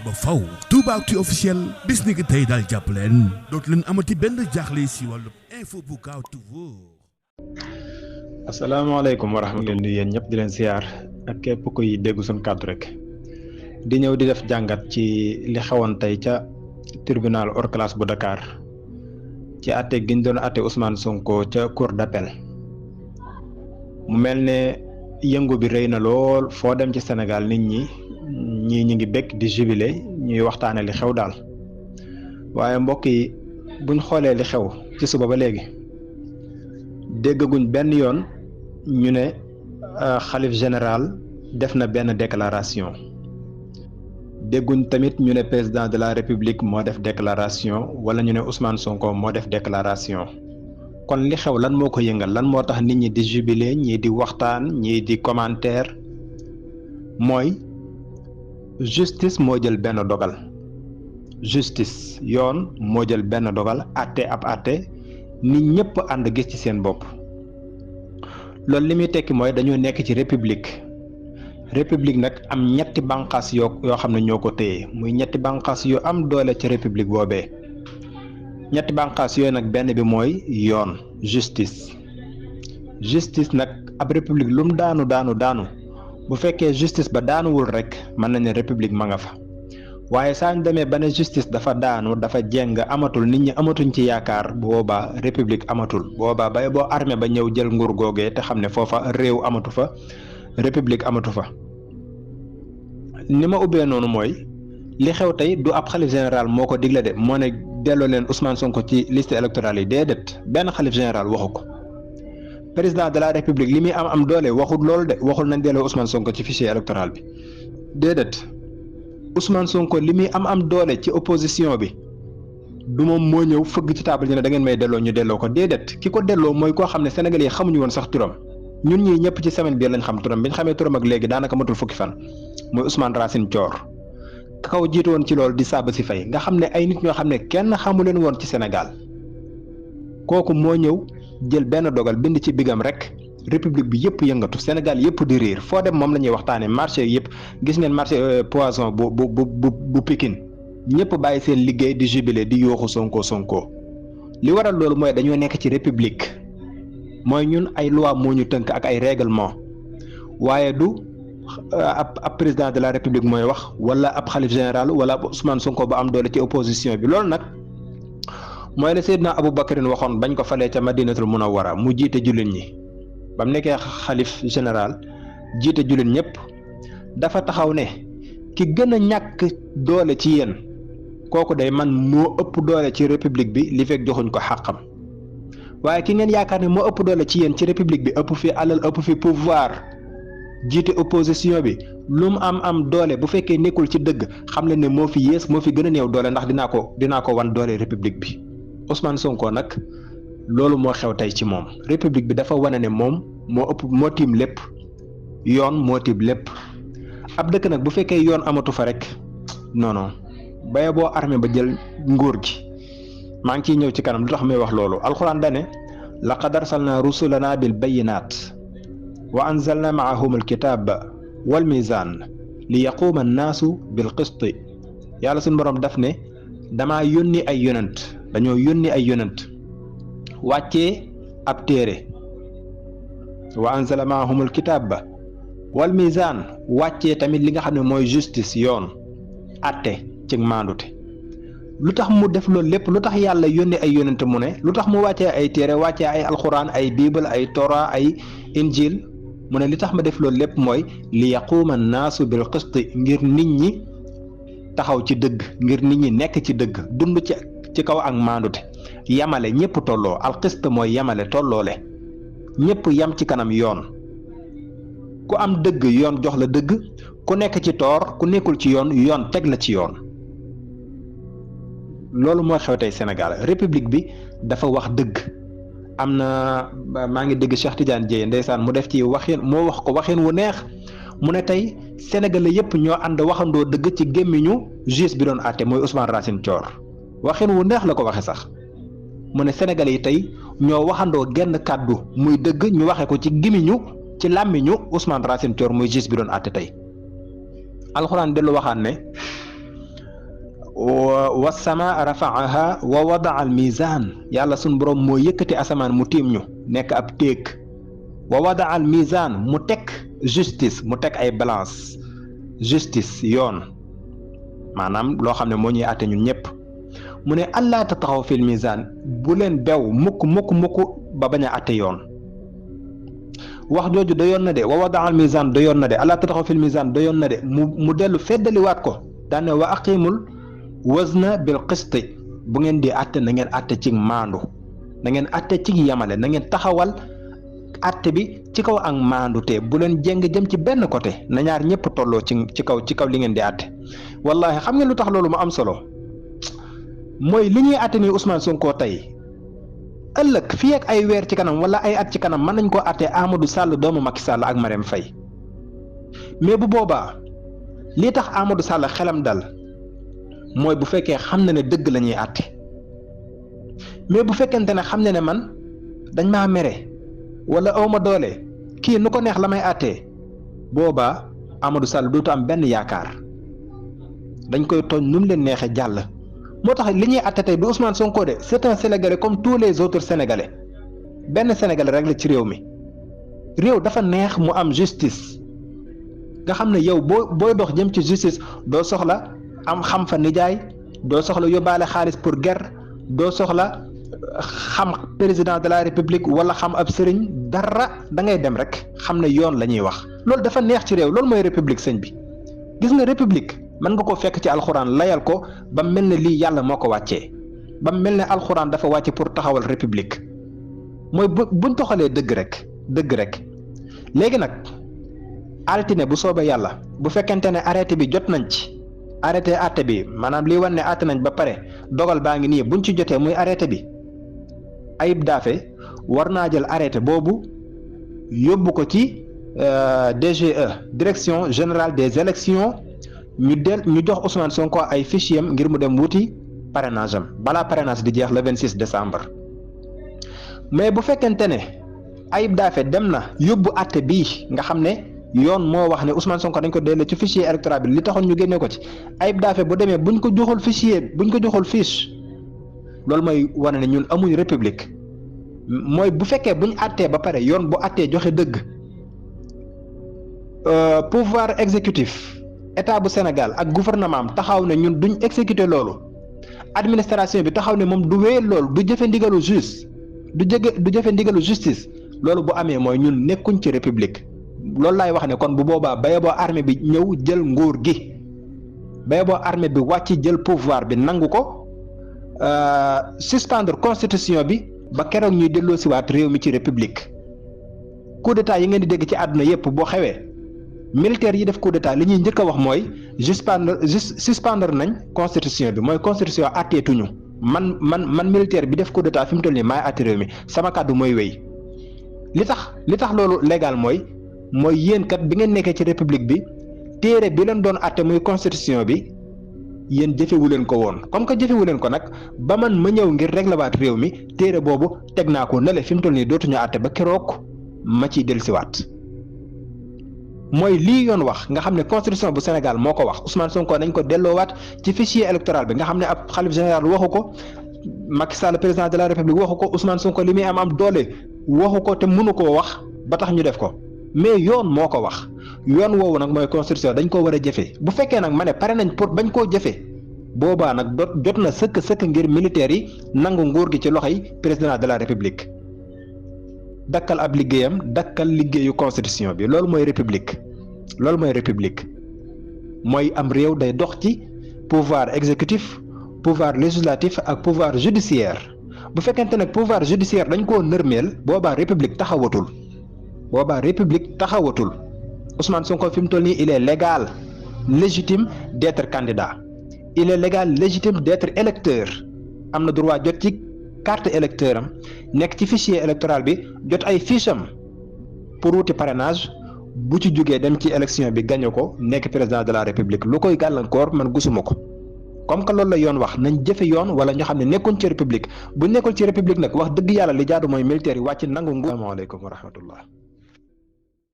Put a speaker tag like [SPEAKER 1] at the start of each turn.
[SPEAKER 1] ba faw Toubactu officiel bis ni ki tey daal jàpp leen dootu leen amati benn jaaxle si wàllu info bu gaaw te wóor.
[SPEAKER 2] asalaamaaleykum wa rahmatulah yéen ñëpp di leen siyaar ak képp kuy dégg suñu kàddu rek di ñëw di def jàngat ci li xewoon tey ca tribunal hors classe bu Dakar ci àtte gi ñu doon àtte Ousmane Sonko ca cour d'appel mu mel ne yëngu bi rëy na lool foo dem ci Sénégal nit ñi ñu ngi bég di jubilé ñuy waxtaane li xew daal waaye mbokk yi buñ xoolee li xew ci suba ba léegi déggaguñ benn yoon ñu ne xalif général def na benn déclaration dégguñ tamit ñu ne président de la république moo def déclaration wala ñu ne Ousmane Sonko moo def déclaration kon li xew lan moo ko yëngal lan moo tax nit ñi di jubilé ñii di waxtaan ñii di commentaire mooy justice moo jël benn dogal justice yoon moo jël benn dogal àtte ab àtte nit ñëpp ànd gis ci seen bopp loolu li muy tekki mooy dañoo nekk ci république nag am ñetti bànqaas yoo xam ne ñoo ko téye muy ñetti bànqaas yu am doole ci république boobee ñetti bànqaas yooyu nag benn bi mooy yoon justice nag ab république lum daanu bu fekkee justice ba daanuwul rek mën nañ ne république ma nga fa waaye saa ñu demee ba ne justice dafa daanu dafa jeng amatul nit ñi amatuñ ci yaakaar boobaa république amatul boobaa bay boo armée ba ñëw jël nguur googee te xam ne foofa réew amatu fa république amatu fa. ni ma ubbee noonu mooy li xew tey du ab xalif général moo ko digle de moo ne delloo leen Ousmane Sonko ci liste électorale yi déedéet benn xalif général waxu ko président de la république li muy am doole waxul loolu de waxul nañ delloo Ousmane Sonko ci fichier électoral bi déedéet. Ousmane Sonko li muy am doole ci opposition bi du moom moo ñëw fëgg ci table ñu ne da ngeen may delloo ñu delloo ko déedéet ki ko delloo mooy koo xam ne Sénégalais yi xamuñu woon sax turam ñun ñii ñëpp ci semaine bii lañ xam turam bi ñu xamee turam ak léegi daanaka matul fukki fan mooy Ousmane Racine Thior kaw jiitu woon ci loolu di Sabassy Faye nga xam ne ay nit ñoo xam ne kenn xamu leen woon ci Sénégal kooku moo ñëw jël benn dogal bind ci bigam rek. république bi yëpp yëngatu Sénégal yëpp di riir foo dem moom la ñuy waxtaanee marché yëpp gis ngeen marché poisson bu Pikine ñëpp bàyyi seen liggéey di jubilé di yooxu Sonko li waral loolu mooy dañoo nekk ci république mooy ñun ay loi moo ñu tënk ak ay règlement waaye du ab président de la république mooy wax wala ab xalif général wala ab Ousmane Sonko ba am doole ci opposition bi loolu nag mooy la Seydina Aboubacarin waxoon bañ ko falee ca Madinatul Munawwara mu jiite jullit ñi. ba mu nekkee xalif général jiite jullit ñëpp dafa taxaw ne ki gën a ñàkk doole ci yéen kooku day man moo ëpp doole ci république bi li fekk joxuñ ko xàqam waaye ki ngeen yaakaar ne moo ëpp doole ci yéen ci république bi ëpp fi alal ëpp fi pouvoir jiite opposition bi lu mu am doole bu fekkee nekkul ci dëgg xam leen ne moo fi yées moo fi gën a néew doole ndax dinaa ko wan doole république bi Ousmane Sonko nag. loolu moo xew tey ci moom république bi dafa wane ne moom moo tiim lépp yoon moo tiim lépp ab dëkk nag bu fekkee yoon amatu fa rek non baye boo armée ba jël nguur gi maa ngi ciy ñëw ci kanam lu tax may wax loolu alxuraan dane laqad arsalna rusulana bil bayyinaat wa anzalna maahum alkitaaba wal mizaan li yaquuma annaasu bil qisti yàlla suñu borom daf ne damaa yónni ay yonent dañoo yónni ay yonent wàccee ab téere wa anzala maahumul kitaab ba wal mizaan wàccee tamit li nga xam ne mooy justice yoon atte ci maandute lu tax mu def loolu lépp lu tax yàlla yónni ay yónnent mu ne lu tax mu wàccee ay téere wàccee ay alxuraan ay bible ay tora ay injil mu ne li tax ma def loolu lépp mooy li yaquuma naasu bil qisti ngir nit ñi taxaw ci dëgg ngir nit ñi nekk ci dëgg dund ci kaw ak maandute yamale ñëpp tolloo alxist mooy yamale tolloole ñëpp yam ci kanam yoon ku am dëgg yoon jox la dëgg ku nekk ci toor ku nekkul ci yoon teg la ci yoon loolu moo xew tey Sénégal république bi dafa wax dëgg am na maa ngi dégg Cheikh Tidiane Dièye ndeysaan mu def ci waxin moo wax ko waxin wu neex mu ne tey sénégalais yëpp ñoo ànd waxandoo dëgg ci gémmiñu juge bi doon àtte mooy Ousmane Racine Thior waxin wu neex la ko waxe sax mu ne sénégalais yi tey ñoo waxandoo genn kàddu muy dëgg ñu waxe ko ci gémmiñu ci làmmiñu Ousmane Racine Thior muy juge bi doon àtte tey alxuraan dellu waxaan ne wa samaa rafaaha wa wadaa al mizan yàlla sun borom moo yëkkati asamaan mu tiim ñu nekk ab téeg wa wadaa al mizan mu teg justice mu teg ay balance justice yoon maanaam loo xam ne moo ñuy àtte ñun ñëpp mu ne allaa tataxaw fil mizan bu leen bew mukk ba bañ a àtte yoon wax jooju doyoon na de wa wadaa al mizan doyoon na de allaa tataxaw fil mizan doyoon na de mu dellu feddaliwaat ko daane wa aqimul wazna bil qisti bu ngeen di àtte na ngeen àtte ci maandu na ngeen àtte ci yamale na ngeen taxawal àtte bi ci kaw ak maandu te bu leen jéng jëm ci benn côté na ñaar ñëpp tolloo ci kaw li ngeen di àtte wallahi xam ngeen lu tax loolu mu am solo mooy li ñuy àtte ni Ousmane Sonko tey ëllëg fii ak ay weer ci kanam wala ay at ci kanam mën nañ koo àtte Amadou Sall doomu Macky Sall ak Marème Faye mais bu boobaa lii tax Amadou Sall xelam dal mooy bu fekkee xam na ne dëgg la ñuy àtte mais bu fekkente ne xam na ne man dañ maa mere wala awma doole kii nu ko neex la may àttee boobaa Amadou Sall dootu am benn yaakaar dañ koy tooñ nu mu leen neexee jàll moo tax li ñuy àtte tey du Ousmane Sonko de c'est un Sénégalais comme tous les autres Sénégalais benn Sénégalais rek la ci réew mi réew dafa neex mu am justice nga xam ne yow booy dox jëm ci justice doo soxla am xam fa nijaay doo soxla yóbbaale xaalis pour guerre doo soxla xam président de la république wala xam ab sëriñ dara da ngay dem rek xam ne yoon la ñuy wax loolu dafa neex ci réew loolu mooy république sëñ bi gis nga république mën nga koo fekk ci alxuraan layal ko ba mel ne lii yàlla moo ko wàccee ba mel ne alxuraan dafa wàcce pour taxawal république mooy buñ toxalee dëgg rek léegi nag altine bu soobee yàlla bu fekkente ne arrêté bi jot nañ ci arrêté àtte bi maanaam lii wan ne àtte nañ ba pare dogal baa ngi nii buñ ci jotee muy arrêté bi Ayib Daffé war naa jël arrêté boobu yóbbu ko ci DGE direction générale des élections ñu jox Ousmane Sonko ay fichier am ngir mu dem wuti parrainage am balaa parrainage di jeex le 26 décembre mais bu fekkente ne Ayib Daffé dem na yóbbu àtte bii nga xam ne yoon moo wax ne Ousmane Sonko dañ ko delloo ci fichier électoral bi li taxoon ñu génne ko ci Ayib Daffé bu demee buñ ko joxul fiche loolu mooy wane ne ñun amuñ république mooy bu fekkee buñ àttee ba pare yoon bu àttee joxe dëgg pouvoir exécutif état bu Sénégal ak gouvernement am taxaw ne ñun duñ exécuter loolu administration bi taxaw ne moom du wéyal loolu du jëfe ndigalu juge du jëfe ndigalu justice loolu bu amee mooy ñun nekkuñ ci république loolu laay wax ne kon bu boobaa baye boo armée bi ñëw jël nguur gi baye boo armée bi wàcc jël pouvoir bi nangu ko suspendre constitution bi ba keroog ñuy delloo siwaat réew mi ci république coup d'état yi ngeen di dégg ci àdduna yépp boo xewee militaire yi def coup d'état li ñuy njëkk a wax mooy suspendre nañ constitution bi mooy constitution atteetuñu man militaire bi def coup d'état fi mu toll nii maay atte réew mi sama kàddu mooy wéy li tax loolu légal mooy yéen kat bi ngeen nekkee ci république bi téere bi leen doon atte muy constitution bi yéen jëfewu leen ko woon comme que jëfewu leen ko nag ba man ma ñëw ngir réglewaat réew mi téere boobu teg naa ko nale fi mu toll nii dootuñu atte ba keroog ma ciy dellusiwaat mooy lii yoon wax nga xam ne constitution bu Sénégal moo ko wax Ousmane Sonko nañ ko delloowaat ci fichier électoral bi nga xam ne ab xalif général waxu ko Macky Sall président de la république waxu ko Ousmane Sonko li muy am doole waxu ko te mënu koo wax ba tax ñu def ko mais yoon moo ko wax yoon woowu nag mooy constitution dañ ko war a jëfee bu fekkee nag ma ne pare nañ pour bañ koo jëfee boobaa nag jot na sëkk ngir militaires yi nangu nguur gi ci loxoy président de la république dakkal ab liggéeyam dakkal liggéeyu constitution bi loolu mooy république mooy am réew day dox ci pouvoir exécutif pouvoir législatif ak pouvoir judiciaire bu fekkente nag pouvoir judiciaire dañ koo nërmeel boobaa république taxawatul Ousmane Sonko fi mu toll nii il est légal légitime d'être candidat il est légal légitime d'être électeur am na droit jot ci carte électeur am nekk ci fichier électoral bi jot ay fiche am pour wuti parrainage bu ci jógee dem ci élection bi gagné ko nekk président de la république lu koy gàllankoor man gisuma ko comme que loolu la yoon wax nañ jëfe yoon wala ñoo xam ne nekkuñ ci république bu nekkul ci république nag wax dëgg yàlla li jaadu mooy militaire yi wàcc nangu nguur. Asalaamaaleykum wa rahmatullah.